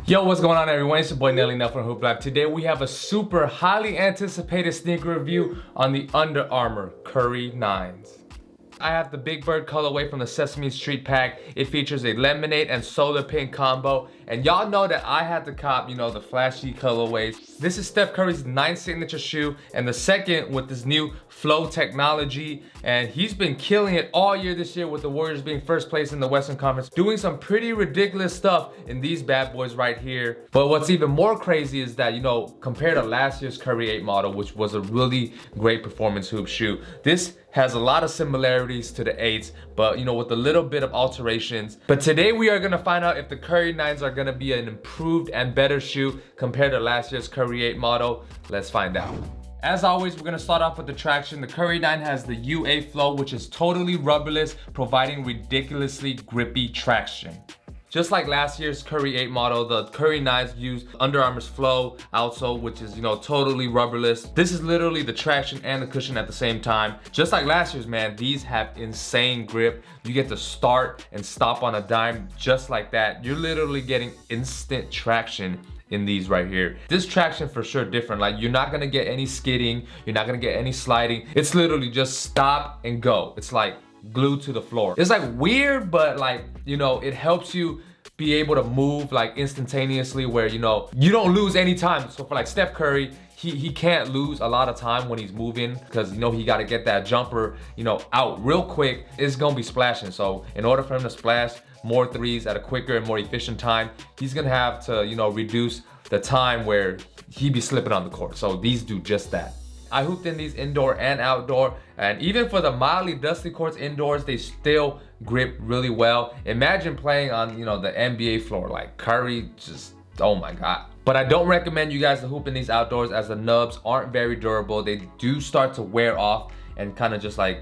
Yo, what's going on everyone? It's your boy Nelly Nell from Hoop Life. Today we have a super highly anticipated sneaker review on the Under Armour Curry 9s. I have the Big Bird colorway from the Sesame Street pack. It features a lemonade and solar pink combo. And y'all know that I had to cop, the flashy colorways. This is Steph Curry's 9th signature shoe and the second with this new flow technology. And he's been killing it all year this year with the Warriors being first place in the Western Conference, doing some pretty ridiculous stuff in these bad boys right here. But what's even more crazy is that, compared to last year's Curry 8 model, which was a really great performance hoop shoe, this has a lot of similarities to the 8s, but with a little bit of alterations. But today we are gonna find out if the Curry 9s are gonna be an improved and better shoe compared to last year's Curry 8 model. Let's find out. As always, we're gonna start off with the traction. The Curry 9 has the UA Flow, which is totally rubberless, providing ridiculously grippy traction. Just like last year's Curry 8 model, the Curry 9s use Under Armour's Flow outsole, which is, totally rubberless. This is literally the traction and the cushion at the same time. Just like last year's, man, these have insane grip. You get to start and stop on a dime just like that. You're literally getting instant traction in these right here. This traction for sure different. Like, you're not gonna get any skidding, you're not gonna get any sliding. It's literally just stop and go. It's like glued to the floor. It's like weird, but it helps you be able to move like instantaneously where you don't lose any time. So for like Steph Curry, he can't lose a lot of time when he's moving because he got to get that jumper out real quick. It's gonna be splashing. So in order for him to splash more threes at a quicker and more efficient time, he's gonna have to reduce the time where he be slipping on the court. So these do just that. I hooped in these indoor and outdoor, and even for the mildly dusty courts indoors, they still grip really well. Imagine playing on the NBA floor. Like Curry, just oh my god. But I don't recommend you guys to hoop in these outdoors as the nubs aren't very durable. They do start to wear off and kind of just like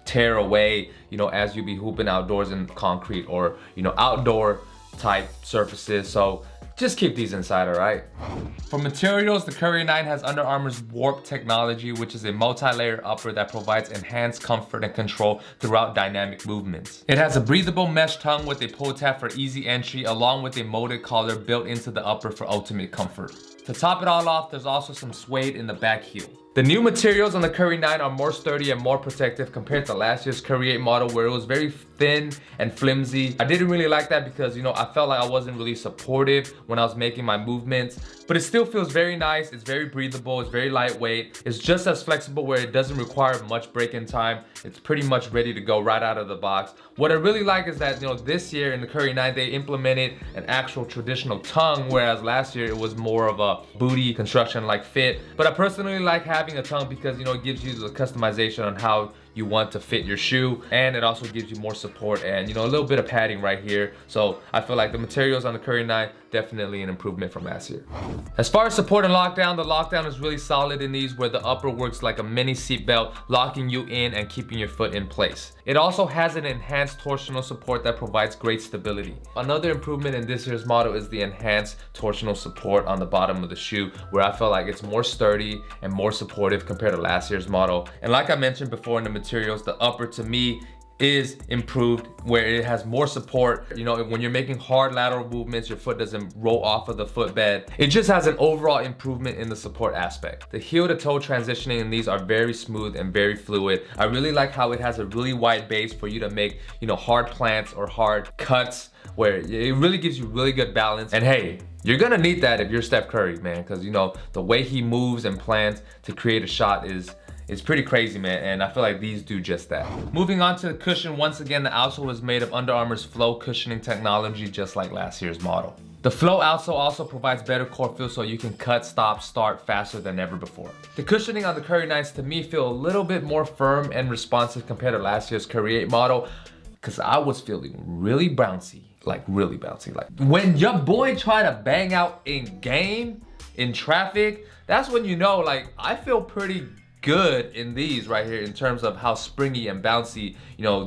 tear away as you be hooping outdoors in concrete or outdoor type surfaces. So just keep these inside, all right? For materials, the Curry 9 has Under Armour's Warp technology, which is a multi-layer upper that provides enhanced comfort and control throughout dynamic movements. It has a breathable mesh tongue with a pull tab for easy entry, along with a molded collar built into the upper for ultimate comfort. To top it all off, there's also some suede in the back heel. The new materials on the Curry 9 are more sturdy and more protective compared to last year's Curry 8 model where it was very thin and flimsy. I didn't really like that because, I felt like I wasn't really supportive when I was making my movements. But it still feels very nice, it's very breathable, it's very lightweight. It's just as flexible where it doesn't require much break-in time. It's pretty much ready to go right out of the box. What I really like is that, this year in the Curry 9, they implemented an actual traditional tongue, whereas last year it was more of a booty construction like fit. But I personally like having a tongue because it gives you the customization on how you want to fit your shoe, and it also gives you more support and a little bit of padding right here. So I feel like the materials on the Curry 9 definitely an improvement from last year. As far as support and lockdown, the lockdown is really solid in these where the upper works like a mini seatbelt, locking you in and keeping your foot in place. It also has an enhanced torsional support that provides great stability. Another improvement in this year's model is the enhanced torsional support on the bottom of the shoe, where I feel like it's more sturdy and more supportive compared to last year's model. And like I mentioned before in the materials, the upper to me is improved where it has more support. When you're making hard lateral movements, your foot doesn't roll off of the footbed. It just has an overall improvement in the support aspect. The heel to toe transitioning in these are very smooth and very fluid. I really like how it has a really wide base for you to make hard plants or hard cuts, where it really gives you really good balance. And hey, you're gonna need that if you're Steph Curry, man, because the way he moves and plans to create a shot is pretty crazy, man, and I feel like these do just that. Moving on to the cushion, once again, the outsole is made of Under Armour's Flow cushioning technology, just like last year's model. The Flow outsole also provides better core feel so you can cut, stop, start faster than ever before. The cushioning on the Curry 9s to me feel a little bit more firm and responsive compared to last year's Curry 8 model, because I was feeling really bouncy, like really bouncy. Like when your boy try to bang out in game, in traffic, that's when like I feel pretty good in these right here in terms of how springy and bouncy,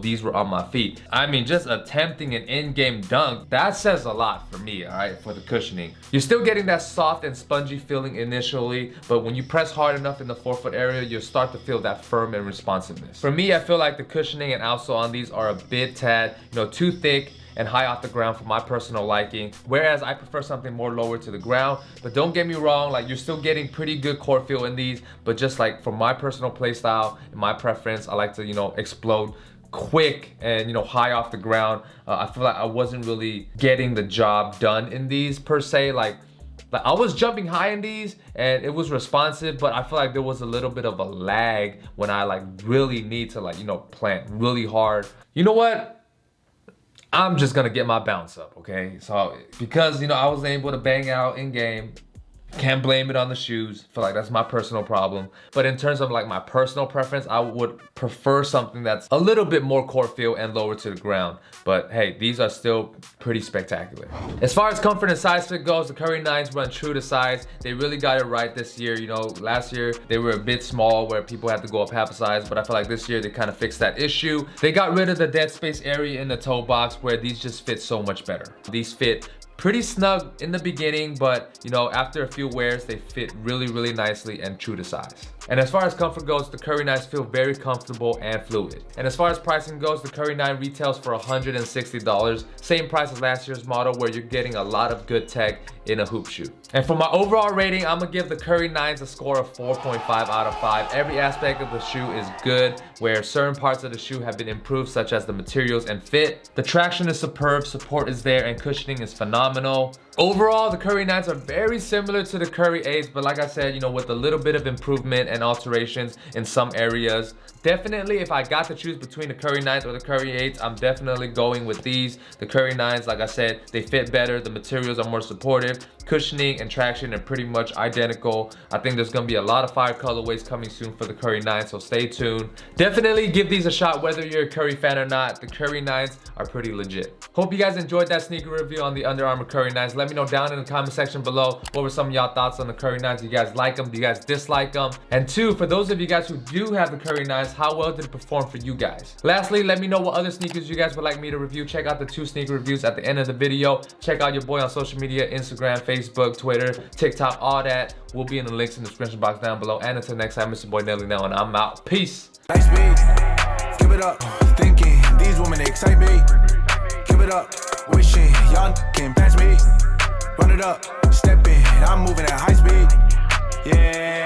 these were on my feet. I mean, just attempting an in-game dunk, that says a lot for me, all right, for the cushioning. You're still getting that soft and spongy feeling initially, but when you press hard enough in the forefoot area, you'll start to feel that firm and responsiveness. For me, I feel like the cushioning and outsole on these are a bit too thick and high off the ground for my personal liking, whereas I prefer something more lower to the ground. But don't get me wrong, like, you're still getting pretty good court feel in these, but just like for my personal play style and my preference, I like to, you know, explode quick and, you know, high off the ground. I feel like I wasn't really getting the job done in these per se. Like I was jumping high in these and it was responsive, but I feel like there was a little bit of a lag when I like really need to, like, you know, plant really hard. You know what? I'm just gonna get my bounce up, okay? So because, you know, I wasn't able to bang out in game, can't blame it on the shoes. I feel like that's my personal problem. But in terms of like my personal preference, I would prefer something that's a little bit more court feel and lower to the ground. But hey, these are still pretty spectacular. As far as comfort and size fit goes, the Curry 9s run true to size. They really got it right this year. You know, last year they were a bit small where people had to go up half a size, but I feel like this year they kind of fixed that issue. They got rid of the dead space area in the toe box where these just fit so much better. These fit pretty snug in the beginning, but you know, after a few wears, they fit really nicely and true to size. And as far as comfort goes, the Curry 9s feel very comfortable and fluid. And as far as pricing goes, the Curry 9 retails for $160, same price as last year's model, where you're getting a lot of good tech in a hoop shoe. And for my overall rating, I'm gonna give the Curry 9s a score of 4.5 out of 5. Every aspect of the shoe is good, where certain parts of the shoe have been improved, such as the materials and fit. The traction is superb, support is there, and cushioning is phenomenal. Overall, the Curry 9s are very similar to the Curry 8s, but like I said, you know, with a little bit of improvement and alterations in some areas. Definitely, if I got to choose between the Curry 9s or the Curry 8s, I'm definitely going with these. The Curry 9s, like I said, they fit better, the materials are more supportive, cushioning and traction are pretty much identical. I think there's gonna be a lot of fire colorways coming soon for the Curry 9s, so stay tuned. Definitely give these a shot whether you're a Curry fan or not. The Curry 9s are pretty legit. Hope you guys enjoyed that sneaker review on the Under Armour Curry 9s. Let me know down in the comment section below what were some of y'all thoughts on the Curry 9s. Do you guys like them? Do you guys dislike them? And two, for those of you guys who do have the Curry 9s, how well did it perform for you guys? Lastly, let me know what other sneakers you guys would like me to review. Check out the 2 sneaker reviews at the end of the video. Check out your boy on social media, Instagram, Facebook, Twitter, TikTok, all that will be in the links in the description box down below. And until next time, it's your boy Nelly now, and I'm out. Peace. Nice beat, give it up, thinking these women excite me. Give it up, wishing y'all can pass me. Run it up, stepping, I'm moving at high speed. Yeah.